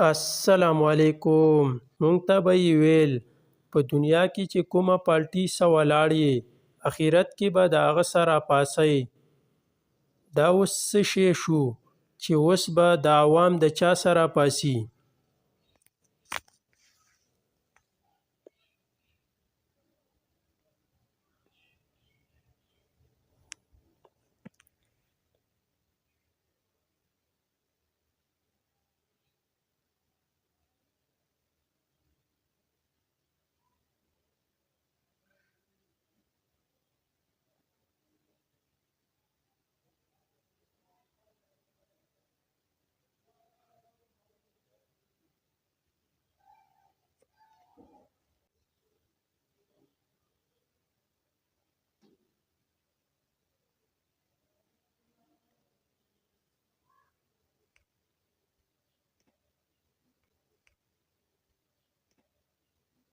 السلام علیکم. مونږ ته به یې ویل په دنیا کې چې کومه پالټي سه ولاړ یې اخرت کې به د هغه سه راپاڅئ. دا اوس څه شی شو چې اوس به د عوام د چا سه راپاڅي؟